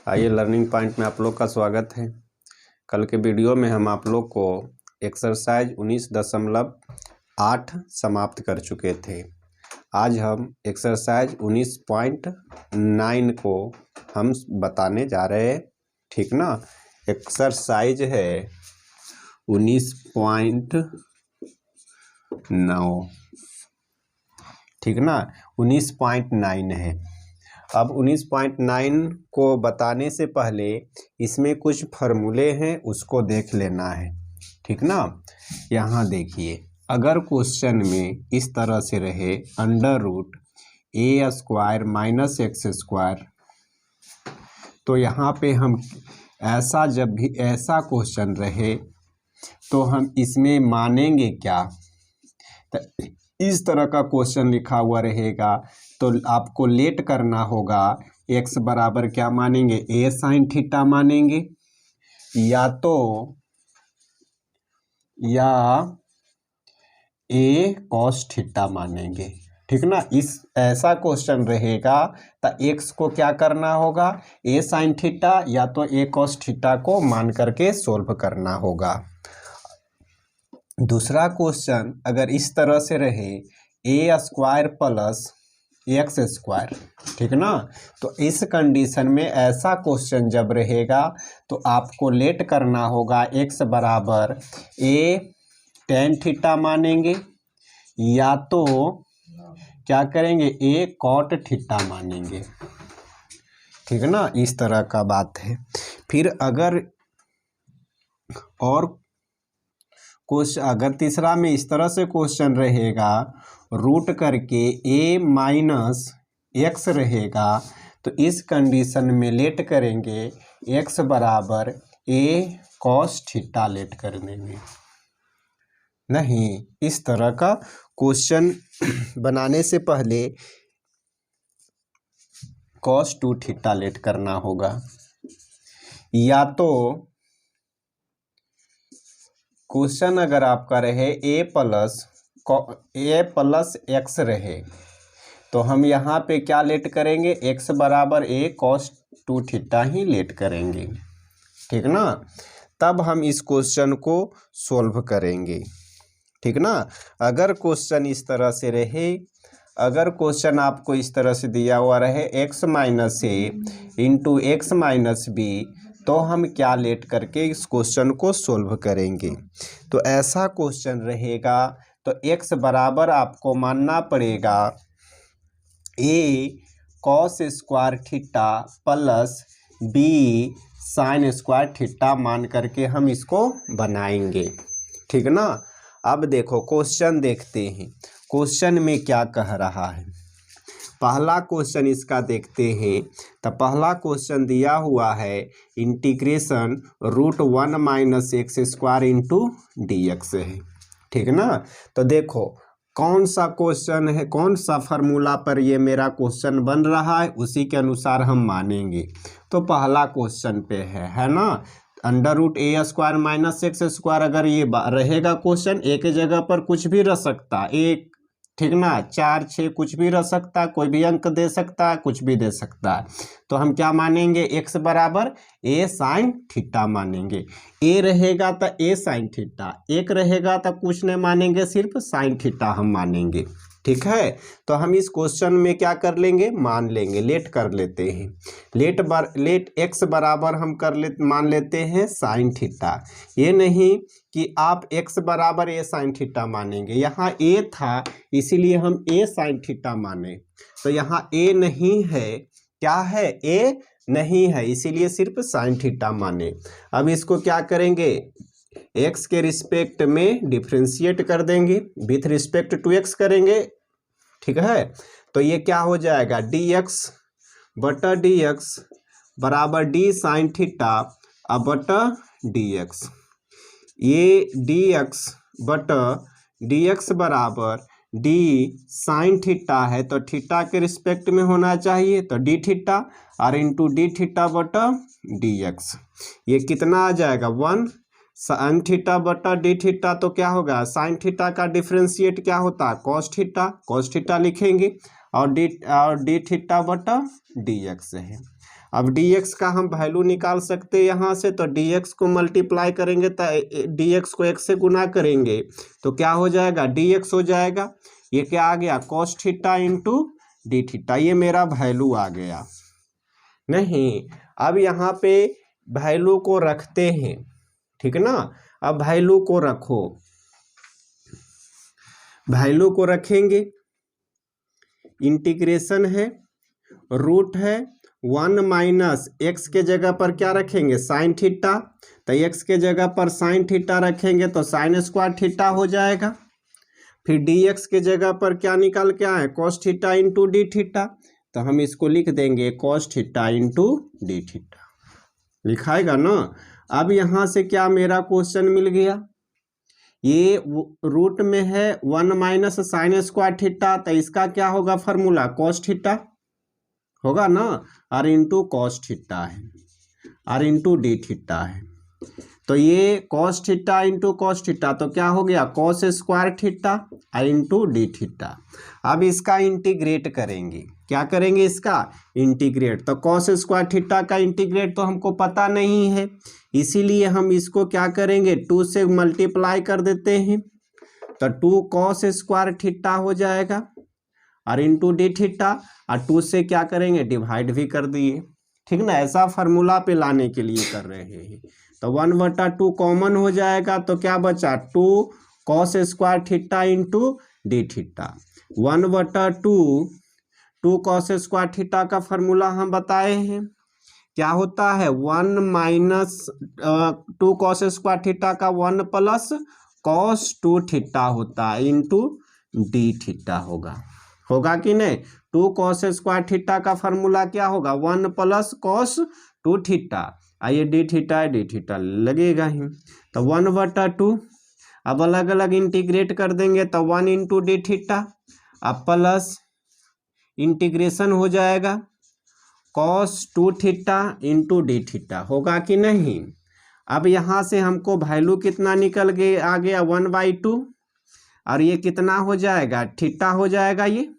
आइए learning point में आप लोग का स्वागत है। कल के वीडियो में हम आप लोग को एक्सरसाइज 19.8 समाप्त कर चुके थे। आज हम एक्सरसाइज 19.9 को हम बताने जा रहे हैं, ठीक ना। एक्सरसाइज है 19.9, ठीक ना, 19.9 है। अब 19.9 को बताने से पहले इसमें कुछ फार्मूले हैं, उसको देख लेना है, ठीक ना। यहाँ देखिए, अगर क्वेश्चन में इस तरह से रहे √a² - x², तो यहाँ पे हम ऐसा जब भी ऐसा क्वेश्चन रहे तो हम इसमें मानेंगे क्या। तो इस तरह का क्वेश्चन लिखा हुआ रहेगा तो आपको लेट करना होगा। x बराबर क्या मानेंगे, a sin थीटा मानेंगे या a cos थीटा मानेंगे, ठीक ना। इस ऐसा क्वेश्चन रहेगा तो x को क्या करना होगा, a sin थीटा या तो a cos थीटा को मान करके सोल्व करना होगा। दूसरा क्वेश्चन अगर इस तरह से रहे a² + x², ठीक ना, तो इस कंडीशन में ऐसा क्वेश्चन जब रहेगा तो आपको लेट करना होगा। x बराबर a tan थीटा मानेंगे या तो क्या करेंगे, a cot थीटा मानेंगे, ठीक ना। इस तरह का बात है। फिर अगर और क्वेश्चन अगर तीसरा में इस तरह से क्वेश्चन रहेगा, रूट करके a - x रहेगा, तो इस कंडीशन में लेट करेंगे x बराबर a cos थीटा लेट कर देंगे। नहीं, इस तरह का क्वेश्चन बनाने से पहले cos 2 थीटा लेट करना होगा, या तो क्वेश्चन अगर आपका रहे a + x रहे तो हम यहाँ पे क्या लेट करेंगे, x बराबर a cos 2 थीटा ही लेट करेंगे, ठीक ना। तब हम इस क्वेश्चन को सॉल्व करेंगे, ठीक ना। अगर क्वेश्चन इस तरह से रहे, अगर क्वेश्चन आपको इस तरह से दिया हुआ रहे x - a × x - b, तो हम क्या लेट करके इस क्वेश्चन को सॉल्व करेंगे। तो ऐसा क्वेश्चन रहेगा तो x बराबर आपको मानना पड़ेगा a cos² theta plus b sin² theta मान करके हम इसको बनाएंगे, ठीक ना। अब देखो क्वेश्चन देखते हैं, क्वेश्चन में क्या कह रहा है। पहला क्वेश्चन इसका देखते हैं। तो पहला क्वेश्चन दिया हुआ है इंटीग्रेशन √1 - x² dx है, ठीक ना। तो देखो कौन सा क्वेश्चन है, कौन सा फार्मूला पर ये मेरा क्वेश्चन बन रहा है, उसी के अनुसार हम मानेंगे। तो पहला क्वेश्चन पे है ना, √a² - x²। अगर ये रहेगा क्वेश्चन, एक जगह पर कुछ भी रह सकता, एक, ठीक ना, 4 6 कुछ भी रह सकता, कोई भी अंक दे सकता है, कुछ भी दे सकता है। तो हम क्या मानेंगे, x बराबर a sin थीटा मानेंगे। a रहेगा तो a sin थीटा, एक रहेगा तो कुछ नहीं मानेंगे, सिर्फ sin थीटा हम मानेंगे, ठीक है। तो हम इस क्वेश्चन में क्या कर लेंगे, मान लेंगे, लेट कर लेते हैं। लेट x बराबर हम मान लेते हैं sin थीटा। ये नहीं कि आप x बराबर a sin थीटा मानेंगे, यहाँ a था इसीलिए हम a sin थीटा माने। तो यहाँ a नहीं है, क्या है, a नहीं है, इसीलिए सिर्फ sin थीटा माने। अब इसको क्या करेंगे, x के रिस्पेक्ट में डिफ्रेंशिएट कर देंगे, विथ रिस्पेक्ट टू x करेंगे, ठीक है। तो ये क्या हो जाएगा, dx बटा dx बराबर d sin थीटा अब बटा dx। ये dx बटा dx बराबर d sin थीटा है, तो थीटा के रिस्पेक्ट में होना चाहिए, तो d थीटा और इंटू d थीटा बटा dx। ये कितना आ जाएगा, 1 sin थीटा बटा d थीटा, तो क्या होगा, sin थीटा का डिफ्रेंशिएट क्या होता है, cos थीटा लिखेंगे, और d थीटा बटा dx है। अब dx का हम वैल्यू निकाल सकते हैं यहाँ से, तो dx को मल्टीप्लाई करेंगे तो dx को x से गुना करेंगे तो क्या हो जाएगा, dx हो जाएगा। ये क्या आ गया, cos theta into D theta, ये मेरा वैल्यू आ गया। नहीं, अब यहाँ पे वैल्यू को रखते हैं, ठीक ना। अब वैल्यू को रखो, वैल्यू को रखेंगे, इंटीग्रेशन है, रूट है 1 माइनस एक्स के जगह पर क्या रखेंगे, साइन थीटा, तो एक्स के जगह पर साइन थीटा रखेंगे तो साइन स्क्वायर थीटा हो जाएगा। फिर डी एक्स के जगह पर क्या निकाल के आए, cos theta into D theta, तो हम इसको लिख देंगे cos theta into D theta, लिखाएगा ना। अब यहाँ से क्या मेरा क्वेश्चन मिल गया, ये रूट में है 1 माइनस साइन स्क्वायर थीटा, तो इसका क्या होगा फॉर्मूला, कॉस थीटा होगा ना, और इंटू कॉस थीटा है, और इंटू डी थीटा है, तो ये cos theta into cos theta तो क्या हो गया, कॉस स्क्वायर थीटा और इंटू डी थीटा। अब इसका इंटीग्रेट करेंगे, क्या करेंगे, इसका इंटीग्रेट, तो कॉस स्क्वायर थीटा का इंटीग्रेट तो हमको पता नहीं है, इसीलिए हम इसको क्या करेंगे, 2 से मल्टीप्लाई कर देते हैं, तो 2 कॉस स्क्वायर थीटा हो जाएगा और इंटू डी थीटा, और 2 से क्या करेंगे, डिवाइड भी कर दिए, ठीक ना। ऐसा फार्मूला पे लाने के लिए कर रहे हैं, तो 1/2 कॉमन हो जाएगा, तो क्या बचा, 2 cos square theta into D theta. 1/2 2 cos square theta का फार्मूला हम बताए हैं, क्या होता है, 1 माइनस 2 कॉस स्क्वायर थीटा का 1 प्लस कॉस 2 थीटा होता है इंटू डी थीटा होगा कि नहीं। 2 कॉस स्क्वायर थीटा का फार्मूला क्या होगा, 1 प्लस कॉस 2 थीटा, आइए डी थीटा है, डी थीटा लगेगा ही, तो 1/2, अब अलग अलग इंटीग्रेट कर देंगे तो 1 इंटू डी थीटा, अब प्लस इंटीग्रेशन हो जाएगा cos 2 theta into D theta, होगा कि नहीं। अब यहाँ से हमको वैल्यू कितना निकल गए, आ गया 1/2, और ये कितना हो जाएगा, थीटा हो जाएगा, ये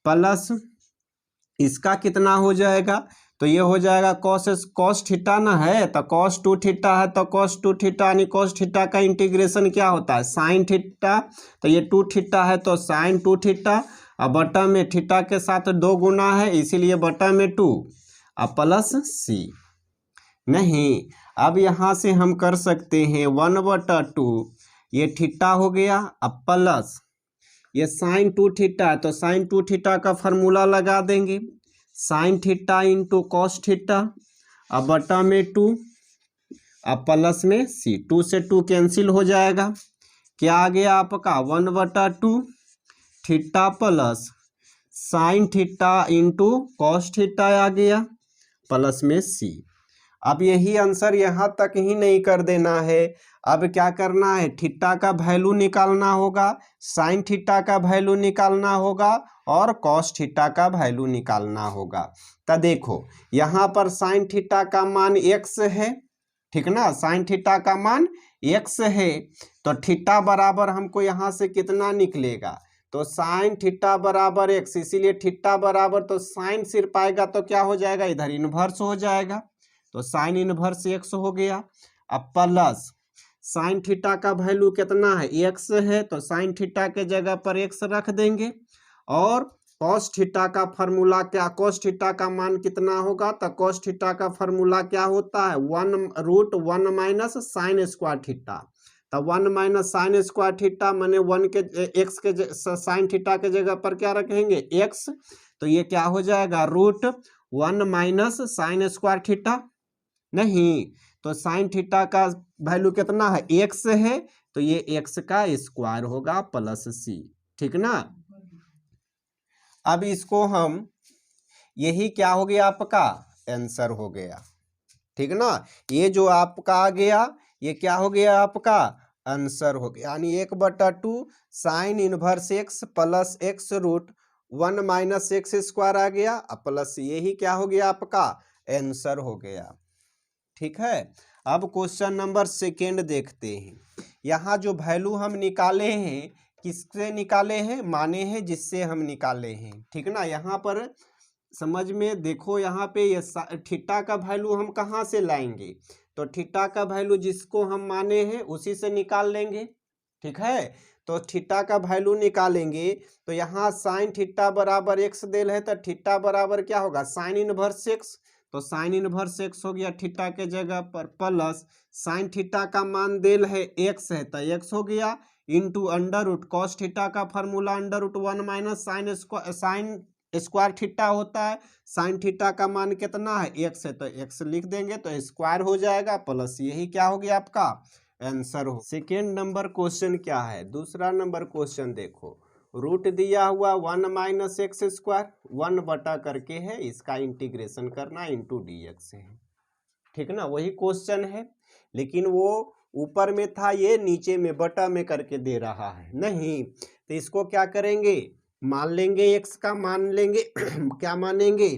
प्लस इसका कितना हो जाएगा, तो ये हो जाएगा कॉस थीटा ना है, तो कॉस 2 थीटा है, तो कॉस 2 थीटा यानी कॉस थीटा का इंटीग्रेशन क्या होता है, साइन थीटा, तो ये 2 थीटा है तो साइन 2 थीटा, अब बटा में थीटा के साथ 2 गुना है इसीलिए बटा में 2, अब प्लस सी। नहीं, अब यहाँ से हम कर सकते हैं 1/2, ये थीटा हो गया, अब प्लस ये साइन 2 थीटा है तो साइन 2 थीटा का फार्मूला लगा देंगे, sign theta into cos theta, अब बटा में 2, अब प्लस में सी, 2 से 2 कैंसिल हो जाएगा, क्या आ गया आपका 1/2 theta plus sine theta into cos theta आ गया, प्लस में सी। अब यही आंसर यहाँ तक ही नहीं कर देना है, अब क्या करना है, थीटा का वैल्यू निकालना होगा, साइन थीटा का वैल्यू निकालना होगा और कॉस थीटा का वैल्यू निकालना होगा। तो देखो यहाँ पर साइन थीटा का मान x है, ठीक ना, साइन थीटा का मान x है, तो थीटा बराबर हमको यहाँ से कितना निकलेगा, तो साइन थीटा बराबर x, इसीलिए थीटा बराबर तो साइन सिर्फ आएगा तो क्या हो जाएगा, इधर इन्वर्स हो जाएगा, तो साइन इन्वर्स x हो गया, अब प्लस साइन थीटा का वैल्यू कितना है, x है, तो साइन थीटा के जगह पर x रख देंगे, और कॉस थीटा का फार्मूला क्या, कॉस थीटा का मान कितना होगा, तो कॉस थीटा का फार्मूला क्या होता है, 1 माइनस साइन स्क्वायर थीटा, तो 1 माइनस साइन स्क्वायर थीटा मैंने 1 के x के साइन थीटा के जगह पर क्या रखेंगे, x, तो ये क्या हो जाएगा, √1 माइनस साइन स्क्वायर थीटा। नहीं, तो साइन थीटा का वैल्यू कितना है, x है, तो ये x का स्क्वायर होगा प्लस सी, ठीक ना। अब इसको हम, यही क्या हो गया, आपका आंसर हो गया, ठीक ना, ये जो आपका आ गया ये क्या हो गया, आपका आंसर हो गया, यानी 1/2 sine inverse x plus x √1 minus x square आ गया, प्लस यही क्या हो गया, आपका आंसर हो गया, ठीक है। अब क्वेश्चन नंबर 2 देखते हैं, यहाँ जो वैल्यू हम निकाले हैं किससे निकाले हैं, माने हैं जिससे हम निकाले हैं, ठीक ना। यहाँ पर समझ में देखो यहाँ पे ये थीटा का वैल्यू हम कहाँ से लाएंगे, तो थीटा का वैल्यू जिसको हम माने हैं उसी से निकाल लेंगे। ठीक है, तो थीटा का वैल्यू निकालेंगे तो यहाँ साइन थीटा बराबर एक्स देल है, तो थीटा बराबर क्या होगा साइन इनवर्स एक्स, तो साइन इनवर्स एक्स हो गया थीटा के जगह पर, प्लस साइन थीटा का मान देल है एक्स है तो एक्स हो गया, into under root cos theta का formula under root 1 minus sine square theta होता है, साइन थीटा का मान कितना है एक्स है तो एक्स लिख देंगे तो स्क्वायर हो जाएगा, प्लस यही क्या हो गया आपका आंसर हो। सेकेंड नंबर क्वेश्चन क्या है, दूसरा नंबर क्वेश्चन देखो, रूट दिया हुआ 1 माइनस एक्स स्क्वायर 1 बटा करके है, इसका इंटीग्रेशन करना इंटू डी एक्स है। ठीक ना, वही क्वेश्चन है, लेकिन वो ऊपर में था ये नीचे में बटा में करके दे रहा है नहीं, तो इसको क्या करेंगे मान लेंगे एक्स का मान लेंगे क्या मानेंगे,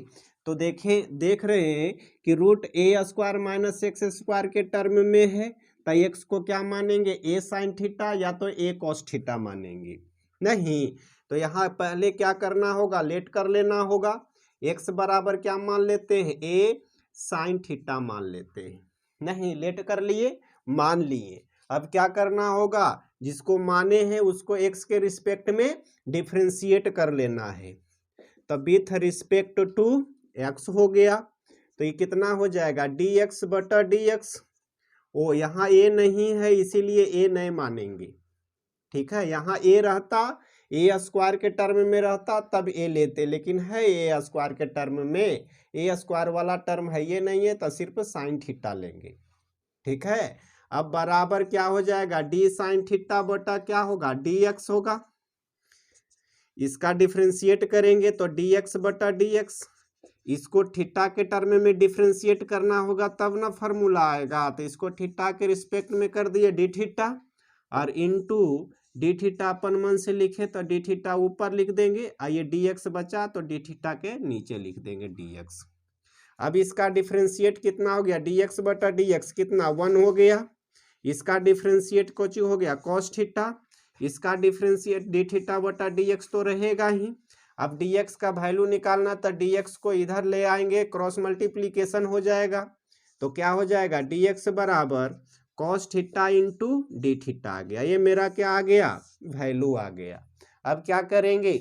तो देख रहे हैं कि रूट ए स्क्वायर माइनस एक्स स्क्वायर के टर्म में है, तो एक्स को क्या मानेंगे ए साइन थीटा या तो ए कॉस थीटा मानेंगे नहीं, तो यहाँ पहले क्या करना होगा लेट कर लेना होगा, एक्स बराबर क्या मान लेते हैं ए साइन थीटा मान लेते हैं, नहीं लेट कर लिए मान लिए, अब क्या करना होगा जिसको माने हैं उसको एक्स के रिस्पेक्ट में डिफरेंशिएट कर लेना है, तो विथ रिस्पेक्ट टू एक्स हो गया, तो ये कितना हो जाएगा डी एक्स बटा डी एक्स, ओ यहाँ ए नहीं है इसीलिए ए नहीं मानेंगे। ठीक है, यहाँ ए रहता ए स्क्वायर के टर्म में रहता तब ए लेते, लेकिन है ए स्क्वायर के टर्म में, ए स्क्वायर वाला टर्म है ये नहीं है तो सिर्फ साइन थीटा लेंगे। ठीक है, अब बराबर क्या हो जाएगा डी साइन थीटा बटा क्या होगा डी एक्स होगा, इसका डिफरेंशिएट करेंगे तो डी एक्स बटा डी एक्स, इसको थीटा के टर्म में डिफरेंशिएट करना होगा तब ना फार्मूला आएगा, तो इसको थीटा के रिस्पेक्ट में कर दिए डी थीटा और इनटू डी थीटा अपन मन से लिखे तो डी थीटा ऊपर लिख देंगे और ये डी एक्स बचा तो डी थीटा के नीचे लिख देंगे डी एक्स। अब इसका डिफरेंशिएट कितना हो गया डी एक्स बटा डी एक्स कितना 1 हो गया, इसका डिफरेंशिएट कोची हो गया कॉस थीटा, इसका डिफरेंशिएट डी थीटा बटा डी एक्स तो रहेगा ही। अब डी एक्स का वैल्यू निकालना तो डी एक्स को इधर ले आएंगे क्रॉस मल्टीप्लीकेशन हो जाएगा, तो क्या हो जाएगा डी एक्स बराबर cos theta into D theta आ गया, ये मेरा क्या आ गया वैल्यू आ गया। अब क्या करेंगे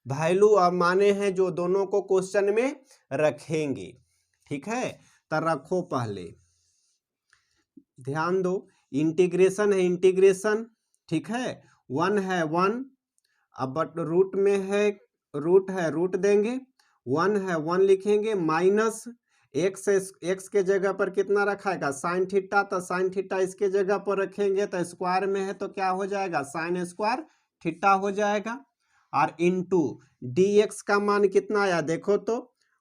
वैल्यू अब माने हैं जो दोनों को क्वेश्चन में रखेंगे। ठीक है, तो रखो पहले ध्यान दो, इंटीग्रेशन है इंटीग्रेशन, ठीक है 1 है 1, अब बट रूट में है रूट देंगे 1 है 1 लिखेंगे माइनस एक्स के जगह पर कितना रखाएगा साइन थीटा, तो साइन थीटा इसके जगह पर रखेंगे तो स्क्वायर में है तो क्या हो जाएगा साइन स्क्वायर थीटा हो जाएगा, और इंटू डी एक्स का मान कितना आया देखो तो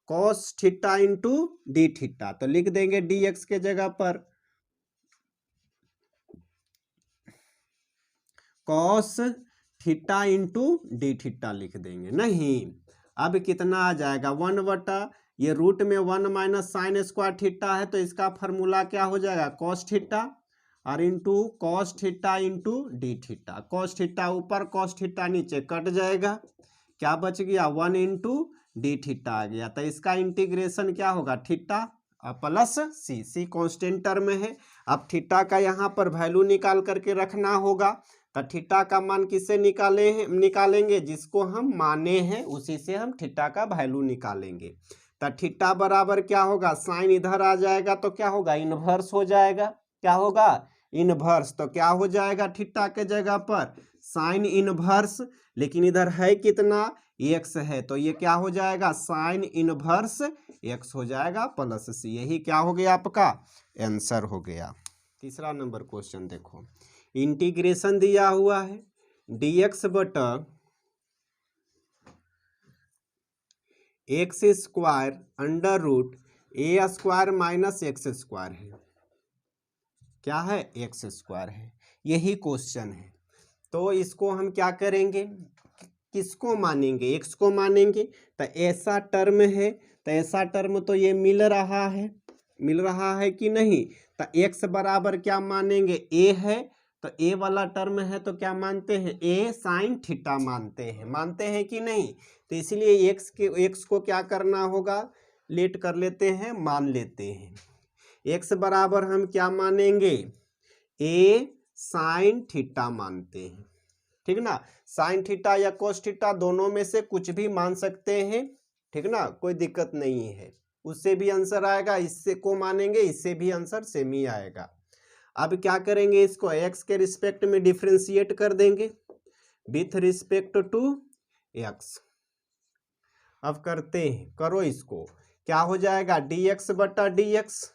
cos theta into D theta, तो लिख देंगे डी एक्स के जगह पर cos theta into D theta लिख देंगे नहीं, अब कितना आ जाएगा 1 बटा ये रूट में 1 माइनस साइन स्क्वायर थीटा है तो इसका फार्मूला क्या हो जाएगा कॉस थीटा और into cos theta into D theta, cos theta ऊपर कॉस थीटा नीचे कट जाएगा, क्या बच गया 1 इंटू डी थीटा आ गया, तो इसका इंटीग्रेशन क्या होगा थीटा प्लस सी कांस्टेंट टर्म है। अब थीटा का यहाँ पर वैल्यू निकाल करके रखना होगा, तो थीटा का मान किससे निकालेंगे जिसको हम माने हैं उसी से हम थीटा का वैल्यू निकालेंगे, तो थीटा बराबर क्या होगा साइन इधर आ जाएगा तो क्या होगा इनवर्स हो जाएगा, क्या होगा इनवर्स, तो क्या हो जाएगा थीटा के जगह पर साइन इनवर्स, लेकिन इधर है कितना एक्स है तो ये क्या हो जाएगा साइन इनवर्स एक्स हो जाएगा प्लस सी, यही क्या हो गया आपका आंसर हो गया। तीसरा नंबर क्वेश्चन देखो, इंटीग्रेशन दिया हुआ है dx बटा एक्स स्क्वायर अंडर रूट ए स्क्वायर माइनस एक्स स्क्वायर है, क्या है एक्स स्क्वायर है, यही क्वेश्चन है। तो इसको हम क्या करेंगे किसको मानेंगे एक्स को मानेंगे, तो ऐसा टर्म है तो ऐसा टर्म तो ये मिल रहा है कि नहीं, तो एक्स बराबर क्या मानेंगे ए है तो ए वाला टर्म है तो क्या मानते हैं, ए साइन थीटा मानते हैं कि नहीं। तो इसलिए एक्स को क्या करना होगा, लेट कर लेते हैं, मान लेते हैं। एक्स बराबर हम क्या मानेंगे, ए साइन थीटा मानते हैं, ठीक ना। साइन थीटा या कोस थीटा दोनों में से कुछ भी मान सकते हैं, ठीक ना, कोई दिक्कत नहीं है। उससे भी आंसर आएगा, इससे को मानेंगे इससे भी आंसर सेम ही आएगा। अब क्या करेंगे, इसको एक्स के रिस्पेक्ट में डिफ्रेंशिएट कर देंगे विथ रिस्पेक्ट टू एक्स। अब करते हैं, करो इसको, क्या हो जाएगा, डी एक्स बटा डी एक्स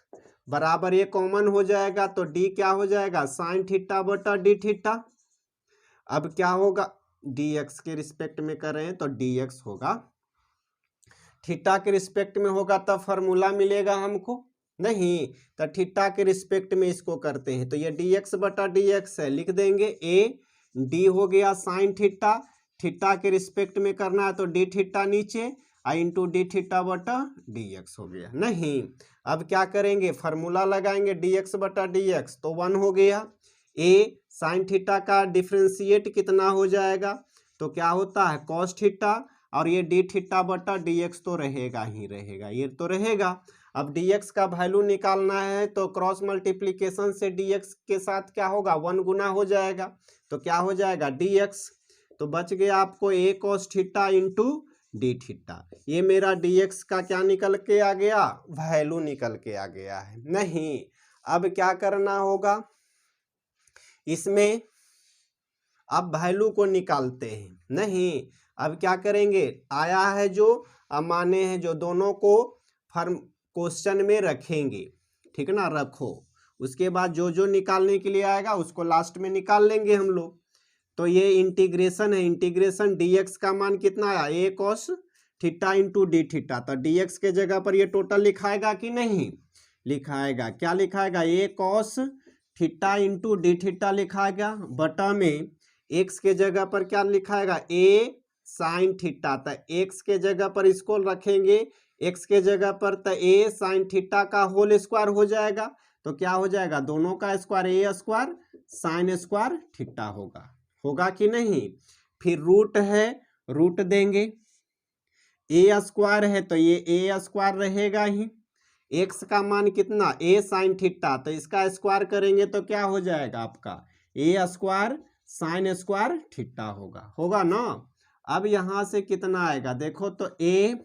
बराबर, ये कॉमन हो जाएगा तो डी क्या हो जाएगा, साइन थीटा बटा डी थीटा। अब क्या होगा, डी एक्स के रिस्पेक्ट में कर रहे हैं तो डी एक्स होगा, थीटा के रिस्पेक्ट में होगा तब फॉर्मूला मिलेगा हमको, नहीं तो थीटा के रिस्पेक्ट में इसको करते हैं तो ये डी एक्स बटा डी एक्स है, लिख देंगे ए डी हो गया साइन थीटा, थीटा के रिस्पेक्ट में करना है तो डी थीटा नीचे इंटू डी थीटा बटा डी एक्स हो गया। नहीं, अब क्या करेंगे, फार्मूला लगाएंगे डी एक्स बटा डी एक्स तो 1 हो गया। ए साइन थीटा का डिफ्रेंशिएट कितना हो जाएगा, तो क्या होता है कॉस थीटा, और ये डी थीटा बटा डी एक्स तो रहेगा ही रहेगा, ये तो रहेगा। अब डी एक्स का वैल्यू निकालना है तो क्रॉस मल्टीप्लीकेशन से डी एक्स के साथ क्या होगा, 1 गुना हो जाएगा, तो क्या हो जाएगा डी एक्स, तो बच गया आपको A cos theta into D theta. ये मेरा डी एक्स का क्या निकल के आ गया, वैल्यू निकल के आ गया है। नहीं, अब क्या करना होगा, इसमें अब वैल्यू को निकालते हैं, नहीं अब क्या करेंगे, आया है जो माने हैं जो दोनों को फॉर्म क्वेश्चन में रखेंगे, ठीक ना, रखो, उसके बाद जो जो निकालने के लिए आएगा उसको लास्ट में निकाल लेंगे हम लोग। तो ये इंटीग्रेशन है, इंटीग्रेशन डीएक्स का मान कितना आया, A cos theta into D theta, तो डीएक्स के जगह पर ये टोटल लिखाएगा कि नहीं लिखाएगा, क्या लिखाएगा, A cos theta into D theta लिखाएगा, बटा में एक्स के जगह पर क्या लिखाएगा, ए साइन थीटा, तो एक्स के जगह पर इसको रखेंगे, एक्स के जगह पर तो ए साइन थीटा का होल स्क्वायर हो जाएगा, तो क्या हो जाएगा, दोनों का स्क्वायर ए स्क्वायर साइन स्क्वायर थीटा होगा कि नहीं। फिर रूट है, रूट देंगे, ए स्क्वायर है तो ये ए स्क्वायर रहेगा ही, एक्स का मान कितना ए साइन थीटा, तो इसका स्क्वायर करेंगे तो क्या हो जाएगा आपका A square sine square theta होगा ना। अब यहाँ से कितना आएगा देखो, तो A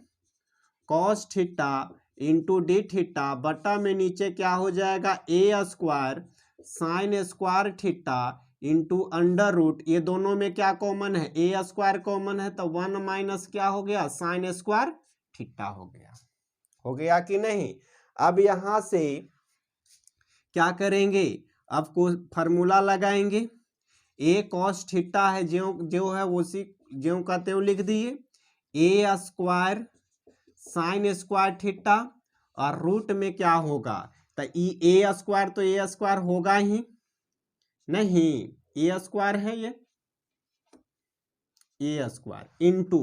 cos theta into D theta बटा में नीचे क्या हो जाएगा, A square sine square theta into under root, ये दोनों में क्या कॉमन है, ए स्क्वायर कॉमन है तो 1 माइनस क्या हो गया साइन स्क्वायर थीटा हो गया कि नहीं। अब यहाँ से क्या करेंगे, अब को फार्मूला लगाएंगे, ए कॉस थीटा है जो है उसी ज्यों का त्यों लिख दिए, ए स्क्वायर साइन स्क्वायर थीटा और रूट में क्या होगा, तो ए स्क्वायर तो ए स्क्वायर होगा ही नहीं, ए स्क्वायर है ये A square into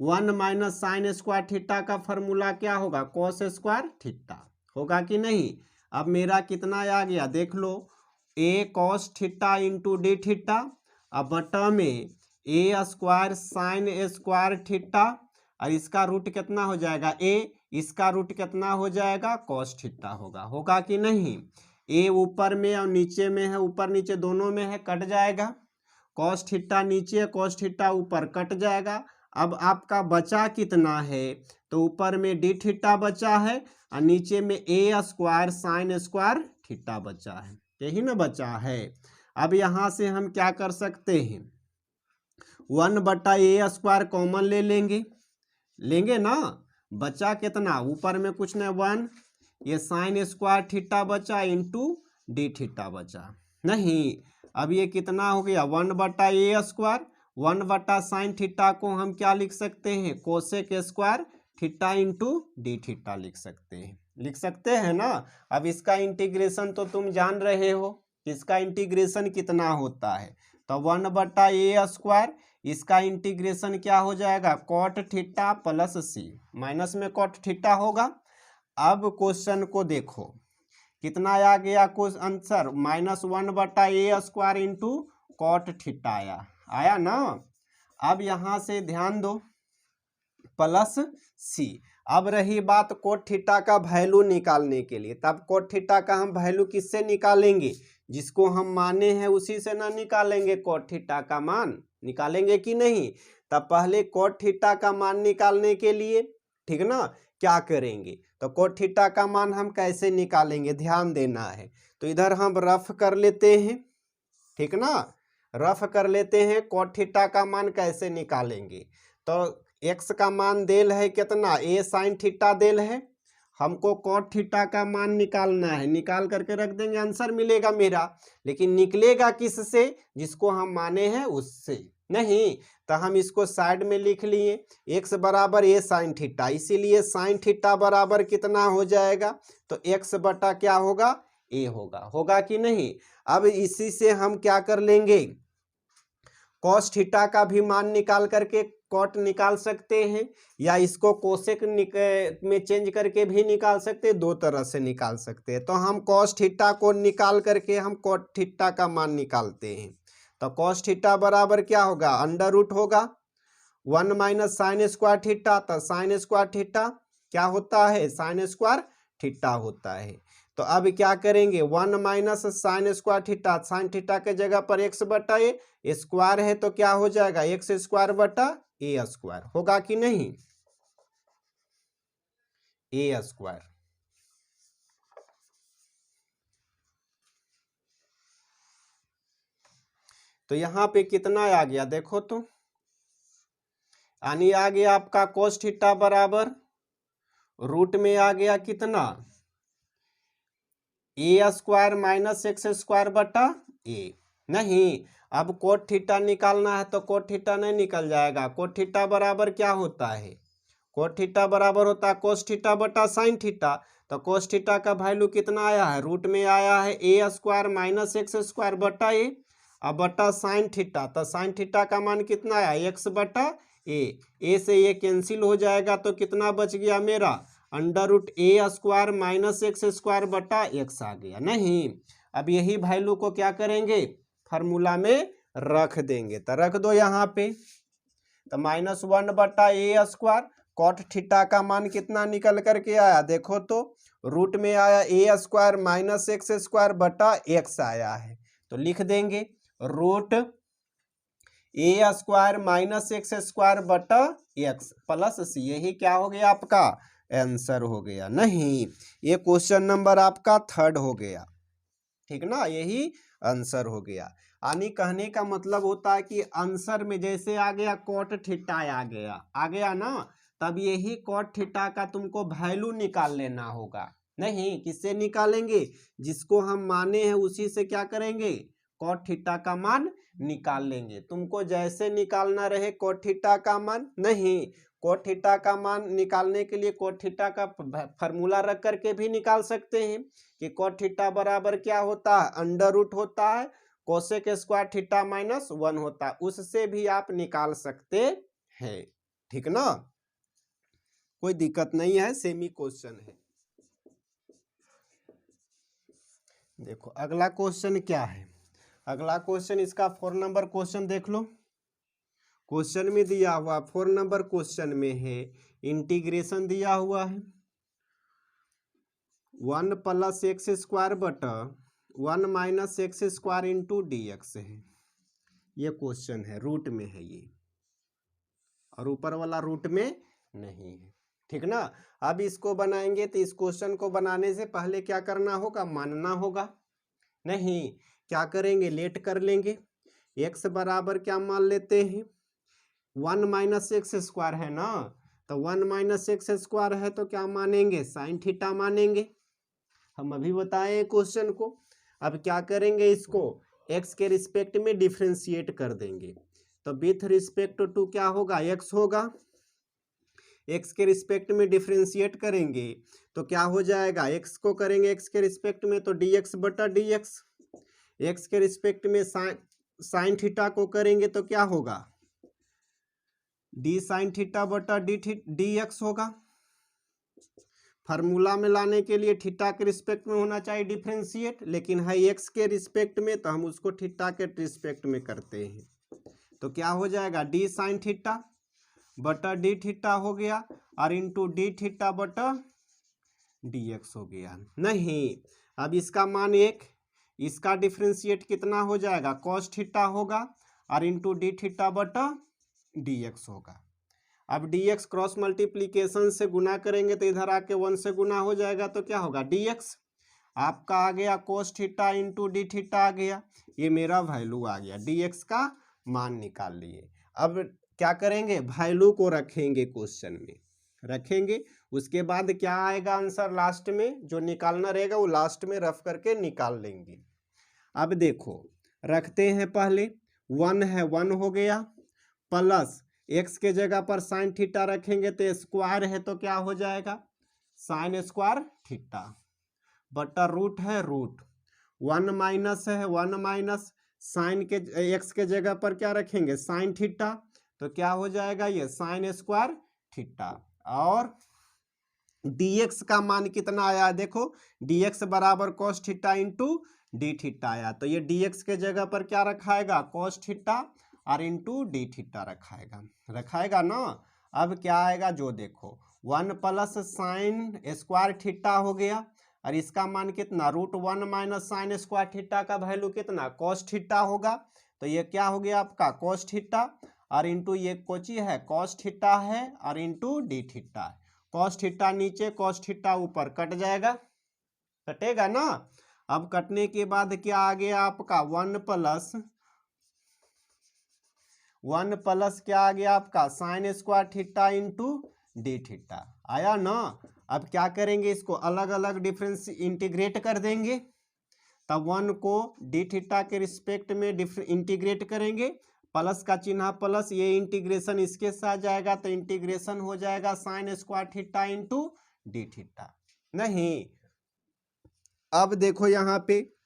1 minus sine square theta का फॉर्मूला क्या होगा, कॉस स्क्वायर थीटा होगा कि नहीं। अब मेरा कितना आ गया देख लो, A cos theta into D theta, अब बटा में A square sine square theta, और इसका रूट कितना हो जाएगा ए, इसका रूट कितना हो जाएगा कॉस थीटा होगा कि नहीं। ए ऊपर में और नीचे में है, ऊपर नीचे दोनों में है, कट जाएगा, कॉस थीटा नीचे कॉस थीटा ऊपर कट जाएगा। अब आपका बचा कितना है, तो ऊपर में डी थीटा बचा है और नीचे में A square sine square theta बचा है, यही ना बचा है। अब यहाँ से हम क्या कर सकते हैं, 1 बटा ए स्क्वायर कॉमन लेंगे ना, बचा कितना, ऊपर में कुछ नहीं 1, ये साइन स्क्वायर थीटा बचा इंटू डी थीटा बचा, नहीं अब ये कितना हो गया 1 बटा ए स्क्वायर, 1 बटा साइन थीटा को हम क्या लिख सकते हैं, cosec square theta into D theta लिख सकते हैं ना। अब इसका इंटीग्रेशन तो तुम जान रहे हो, इसका इंटीग्रेशन कितना होता है, तो 1 बटा ए स्क्वायर, इसका इंटीग्रेशन क्या हो जाएगा कॉट थीटा प्लस सी, माइनस में कॉट थीटा होगा। अब क्वेश्चन को देखो कितना आ गया कुछ answer, -1/a² into cot theta आया ना। अब यहाँ से ध्यान दो, प्लस सी। अब रही बात कोट थीटा का वैल्यू निकालने के लिए, तब कोट थीटा का हम वैल्यू किससे निकालेंगे, जिसको हम माने हैं उसी से ना निकालेंगे कोट थीटा का मान, निकालेंगे कि नहीं। तब पहले कोट थीटा का मान निकालने के लिए, ठीक ना, क्या करेंगे, तो कोट थीटा का मान हम कैसे निकालेंगे, ध्यान देना है। तो इधर हम रफ कर लेते हैं, ठीक ना, रफ कर लेते हैं। कोट थीटा का मान कैसे निकालेंगे, तो एक्स का मान देल है कितना, ए साइन थीटा देल है, हमको कोट थीटा का मान निकालना है, निकाल करके रख देंगे, आंसर मिलेगा मेरा। लेकिन निकलेगा किससे, जिसको हम माने हैं उससे नहीं। तो हम इसको साइड में लिख लिए, एक्स बराबर ए साइन थीटा, इसीलिए साइन थीटा बराबर कितना हो जाएगा, तो एक्स बटा क्या होगा, ए होगा कि नहीं। अब इसी से हम क्या कर लेंगे, कॉस थीटा का भी मान निकाल करके कॉट निकाल सकते हैं, या इसको कोसेक में चेंज करके भी निकाल सकते हैं, दो तरह से निकाल सकते हैं। तो हम कॉस थीटा को निकाल करके हम कॉट थीटा का मान निकालते हैं। तो कॉस थीटा बराबर क्या होगा, अंडर रूट होगा 1 माइनस साइन स्क्वायर थीटा, तो साइन स्क्वायर थीटा क्या होता है, साइन स्क्वायर थीटा होता है। तो अब क्या करेंगे, 1 minus sine square theta, sine theta के जगह पर एक्स बटा ए, स्क्वायर है तो क्या हो जाएगा, एक्स स्क्वायर बटा ए स्क्वायर, होगा कि नहीं, ए स्क्वायर। तो यहाँ पे कितना आ गया देखो तो, यानी आ गया आपका कोस थीटा बराबर रूट में आ गया कितना, ए स्क्वायर माइनस एक्स स्क्वायर बटा ए। नहीं, अब कोट थीटा निकालना है तो कोट थीटा नहीं निकल जाएगा। कोट थीटा बराबर क्या होता है, कोट थीटा बराबर होता है कोस थीटा बटा साइन थीटा। तो कोस थीटा का वैल्यू कितना आया है, रूट में आया है ए स्क्वायर माइनस एक्स स्क्वायर बटा ए, अब बटा साइन थीटा, तो साइन थीटा का मान कितना आया, एक्स बटा ए से ये कैंसिल हो जाएगा, तो कितना बच गया मेरा, अंडर रूट ए स्क्वायर माइनस एक्स स्क्वायर बटा एक्स आ गया। नहीं, अब यही वैल्यू को क्या करेंगे, फार्मूला में रख देंगे, तो रख दो यहाँ पे। तो -1 बटा ए स्क्वायर, कॉट थीटा का मान कितना निकल करके आया देखो तो, रूट में आया ए स्क्वायर माइनस एक्स स्क्वायर बटा एक्स आया है, तो लिख देंगे रूट ए स्क्वायर माइनस एक्स स्क्वायर बटा एक्स प्लस सी, यही क्या हो गया आपका आंसर हो गया। नहीं, ये क्वेश्चन नंबर आपका 3rd हो गया, ठीक ना, यही आंसर हो गया। यानी कहने का मतलब होता है कि आंसर में जैसे आ गया कोट थीटा आ गया ना, तब यही कोट थीटा का तुमको वैल्यू निकाल लेना होगा। नहीं, किससे निकालेंगे, जिसको हम माने हैं उसी से क्या करेंगे, कोट थीटा का मान निकाल लेंगे। तुमको जैसे निकालना रहे कोट थीटा का मान, नहीं, कोट थीटा का मान निकालने के लिए कोट थीटा का फार्मूला रख करके भी निकाल सकते हैं कि कोट थीटा बराबर क्या होता है, अंडर रूट होता है कोसेक स्क्वायर थीटा माइनस 1 होता है, उससे भी आप निकाल सकते हैं, ठीक ना, कोई दिक्कत नहीं है, सेमी क्वेश्चन है। देखो अगला क्वेश्चन क्या है, अगला क्वेश्चन इसका 4 नंबर क्वेश्चन देख लो। क्वेश्चन में दिया हुआ 4 नंबर क्वेश्चन में है, इंटीग्रेशन दिया हुआ है 1 प्लस एक्स स्क्वायर बटा 1 minus x square into D x है। ये क्वेश्चन है, रूट में है ये, और ऊपर वाला रूट में नहीं है, ठीक ना। अब इसको बनाएंगे तो इस क्वेश्चन को बनाने से पहले क्या करना होगा, मानना होगा। नहीं, क्या करेंगे, लेट कर लेंगे, एक्स बराबर क्या मान लेते हैं, 1 माइनस एक्स स्क्वायर है ना, तो 1 माइनस एक्स स्क्वायर है तो क्या मानेंगे, साइन थीटा मानेंगे। हम अभी बताए क्वेश्चन को। अब क्या करेंगे, इसको एक्स के रिस्पेक्ट में डिफ्रेंशिएट कर देंगे, तो विथ रिस्पेक्ट टू क्या होगा, एक्स होगा, एक्स के रिस्पेक्ट में डिफ्रेंशिएट करेंगे तो क्या हो जाएगा, एक्स को करेंगे एक्स के रिस्पेक्ट में तो डी एक्स बटा डी एक्स, एक्स के रिस्पेक्ट में साइन थीटा को करेंगे तो क्या होगा, डी साइन थीटा बटा डी एक्स होगा, फार्मूला में लाने के लिए थीटा के रिस्पेक्ट में होना चाहिए डिफ्रेंशिएट, लेकिन है एक्स के रिस्पेक्ट में, तो हम उसको थीटा के रिस्पेक्ट में करते हैं। तो क्या हो जाएगा, डी साइन थीटा बटा डी थीटा हो गया और इंटू डी थीटा बटा डी एक्स हो गया। नहीं, अब इसका मान एक, इसका डिफ्रेंशिएट कितना हो जाएगा, कॉस थीटा होगा और इंटू डी थीटा बटा डी एक्स होगा। अब डी एक्स क्रॉस मल्टीप्लीकेशन से गुना करेंगे तो इधर आके 1 से गुना हो जाएगा, तो क्या होगा, डी एक्स आपका आ गया cos theta into D theta आ गया, ये मेरा वैल्यू आ गया, डी एक्स का मान निकाल लिए। अब क्या करेंगे, वैल्यू को रखेंगे, क्वेश्चन में रखेंगे, उसके बाद क्या आएगा आंसर लास्ट में, जो निकालना रहेगा वो लास्ट में रफ करके निकाल लेंगे। अब देखो रखते हैं, पहले 1 है 1 हो गया, प्लस एक्स के जगह पर साइन थीटा रखेंगे तो स्क्वायर है तो क्या हो जाएगा, साइन स्क्वायर थीटा बटा रूट है रूट, 1 माइनस है 1 माइनस साइन के एक्स के जगह पर क्या रखेंगे, साइन थीटा, तो क्या हो जाएगा, ये साइन स्क्वायर थीटा। और dx का मान कितना आया, देखो dx बराबर cos theta into D theta आया, तो ये dx के जगह पर क्या रखाएगा, cos थीटा और इंटू डी थीटा रखाएगा ना। अब क्या आएगा, जो देखो 1 प्लस साइन स्क्वायर थीटा हो गया और इसका मान कितना, root 1 minus sine square theta का वैल्यू कितना, cos थीटा होगा, तो ये क्या हो गया आपका cos थीटा और इंटू ये कोची है cos थीटा है और into D theta, cos theta नीचे cos थीटा ऊपर, कट जाएगा, कटेगा ना। अब कटने के बाद क्या आ गया आपका 1 प्लस क्या आ गया आपका, sign square theta into D theta आया ना। अब क्या करेंगे, इसको अलग अलग डिफरेंस इंटीग्रेट कर देंगे, तब 1 को डी थीटा के रिस्पेक्ट में इंटीग्रेट करेंगे, प्लस का चिन्ह प्लस, ये इंटीग्रेशन इसके साथ जाएगा तो इंटीग्रेशन हो जाएगा sign square theta into D theta. नहीं, अब देखो यहाँ पे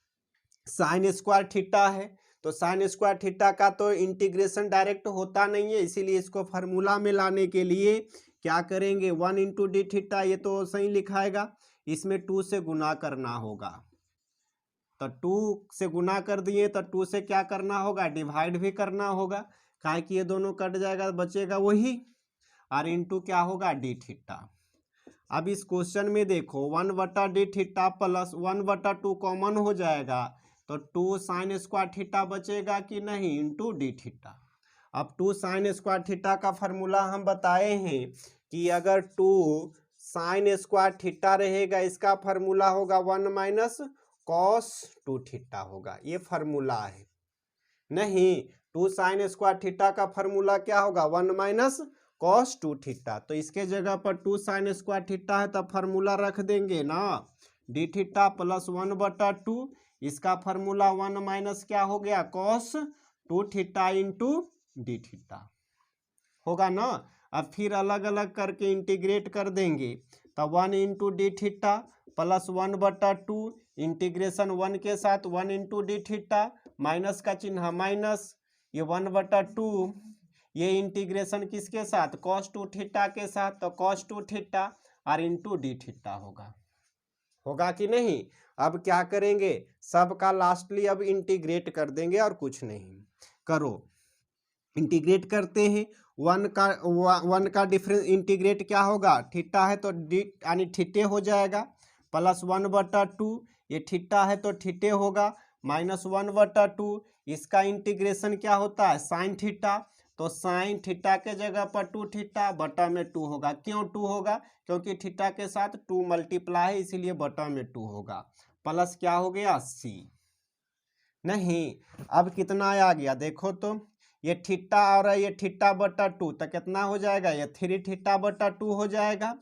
साइन स्क्वायर थीटा है तो साइन स्क्वायर थीटा का तो इंटीग्रेशन डायरेक्ट होता नहीं है, इसीलिए इसको फार्मूला में लाने के लिए क्या करेंगे, 1 इंटू डी थीटा, ये तो सही लिखाएगा, इसमें 2 से गुना करना होगा, तो 2 से गुना कर दिए तो 2 से क्या करना होगा, डिवाइड भी करना होगा, काहे कि ये दोनों कट जाएगा, बचेगा वही, और इंटू क्या होगा, डी थीटा। अब इस क्वेश्चन में देखो 1 बटा डी थीटा प्लस 1 बटा 2 कॉमन हो जाएगा, तो 2 साइन स्क्वायर थीटा बचेगा कि नहीं, इंटू डी थीटा। अब 2 साइन स्क्वायर थीटा का फार्मूला हम बताए हैं कि अगर 2 साइन स्क्वायर थीटा रहेगा, इसका फार्मूला होगा 1 माइनस कॉस 2 थीटा होगा, ये फार्मूला है। नहीं, 2 साइन स्क्वायर थीटा का फार्मूला क्या होगा, 1 माइनस कॉस 2 थीटा, तो इसके जगह पर 2 साइन स्क्वायर थीटा है तब फार्मूला रख देंगे ना, डी थीटा प्लस 1 बटा 2, इसका फार्मूला 1 माइनस क्या हो गया, cos 2 theta into D theta होगा ना। अब फिर अलग अलग करके इंटीग्रेट कर देंगे, तो 1 इंटू डी थीटा प्लस 1 बटा 2, इंटीग्रेशन 1 के साथ 1 इंटू डी थीटा, माइनस का चिन्ह माइनस, ये 1 बटा 2, ये इंटीग्रेशन किसके साथ, cos 2 थीटा के साथ, तो cos 2 थीटा और इंटू डी थीटा होगा कि नहीं। अब क्या करेंगे, सबका लास्टली अब इंटीग्रेट कर देंगे और कुछ नहीं, करो इंटीग्रेट करते हैं, 1 का डिफरेंस इंटीग्रेट क्या होगा, थीटा है तो डी यानी थीटे हो जाएगा, प्लस 1 बटा 2, ये थीटा है तो थीटे होगा, माइनस 1 बटा 2, इसका इंटीग्रेशन क्या होता है, साइन थीटा, तो साइन थीटा के जगह पर 2 थीटा बटा में 2 होगा, क्यों 2 होगा, क्योंकि थीटा के साथ 2 मल्टीप्लाई है, इसीलिए बटा में 2 होगा, प्लस क्या हो गया सी। नहीं, अब कितना आ गया देखो, तो ये थीटा और ये थीटा बटा 2, तो कितना हो जाएगा, ये 3 थीटा बटा 2 हो जाएगा,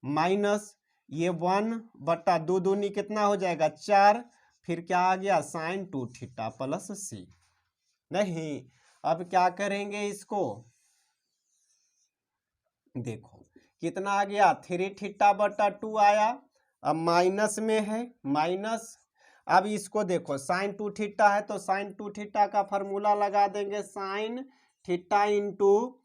माइनस ये 1 बटा 2 दूनी कितना हो जाएगा 4, फिर क्या आ गया साइन 2 थीटा प्लस सी। नहीं, अब क्या करेंगे, इसको देखो कितना आ गया, 3 थीटा बटा 2 आया, अब माइनस में है माइनस, अब इसको देखो साइन 2 थीटा है तो साइन 2 थीटा का फार्मूला लगा देंगे, sign theta into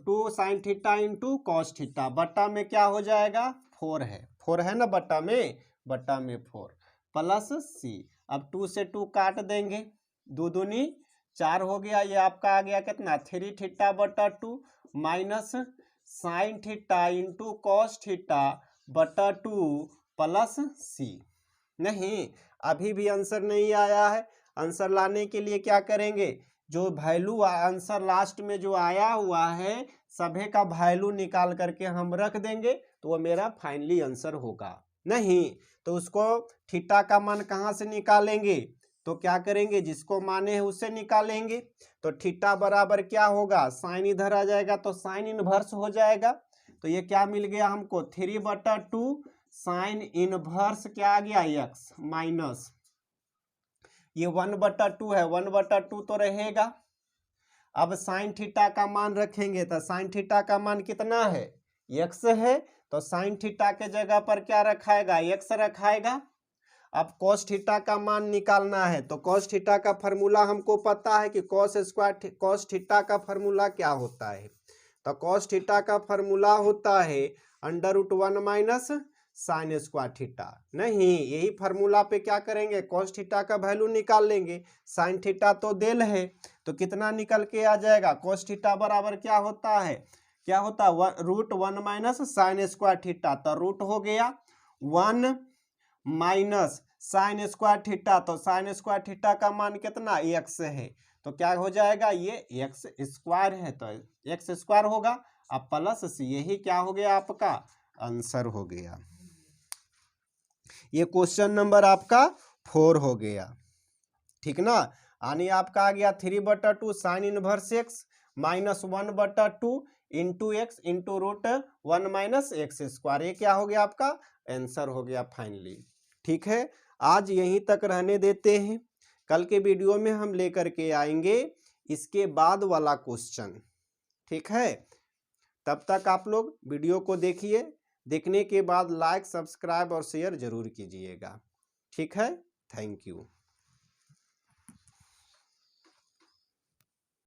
2 sign theta into cos theta, बटा में क्या हो जाएगा 4 है, 4 है ना बटा में 4 प्लस सी। अब 2 से 2 काट देंगे, 2 दूनी 4 हो गया। ये आपका आ गया कितना 3 थीटा बटा 2 minus sign theta into cos theta बटा 2 प्लस सी। नहीं, अभी भी आंसर नहीं आया है। आंसर लाने के लिए क्या करेंगे, जो वैल्यू आंसर लास्ट में जो आया हुआ है सभी का वैल्यू निकाल करके हम रख देंगे तो वो मेरा फाइनली आंसर होगा। नहीं तो उसको थीटा का मान कहाँ से निकालेंगे, तो क्या करेंगे, जिसको माने है उससे निकालेंगे। तो थीटा बराबर क्या होगा, साइन इधर आ जाएगा तो साइन इनवर्स हो जाएगा। तो ये क्या मिल गया हमको 3/2 साइन इनवर्स क्या आ गया एक्स माइनस ये 1/2 है, 1/2 तो रहेगा। अब साइन थीटा का मान रखेंगे तो साइन थीटा का मान कितना है, एक्स है, तो साइन थीटा के जगह पर क्या रखाएगा, एक्स रखाएगा। अब कॉस थीटा का मान निकालना है तो कॉस थीटा का फॉर्मूला हमको पता है कि कॉस थीटा का फॉर्मूला क्या होता है, तो कॉस थीटा का फॉर्मूला होता है √1 माइनस साइन स्क्वायर थीटा। नहीं, यही फार्मूला पे क्या करेंगे, कॉस थीटा का वैल्यू निकाल लेंगे। साइन थीटा तो देल है तो कितना निकल के आ जाएगा, कॉस थीटा बराबर क्या होता है, क्या होता है √1 माइनस साइन स्क्वायर थीटा। तो रूट हो गया 1 माइनस साइन स्क्वायर थीटा, तो साइन स्क्वायर थीटा का मान कितना एक्स है, तो क्या हो जाएगा ये एक्स स्क्वायर है तो एक्स स्क्वायर होगा। अब प्लस सी, यही क्या हो गया आपका आंसर हो गया। ये क्वेश्चन नंबर आपका 4 हो गया, ठीक ना। यानी आपका आ गया 3/2 sine inverse x minus 1/2 into x into √1 minus x square. ये क्या हो गया आपका आंसर हो गया फाइनली। ठीक है, आज यहीं तक रहने देते हैं, कल के वीडियो में हम लेकर के आएंगे इसके बाद वाला क्वेश्चन। ठीक है, तब तक आप लोग वीडियो को देखिए, देखने के बाद लाइक सब्सक्राइब और शेयर जरूर कीजिएगा। ठीक है, थैंक यू।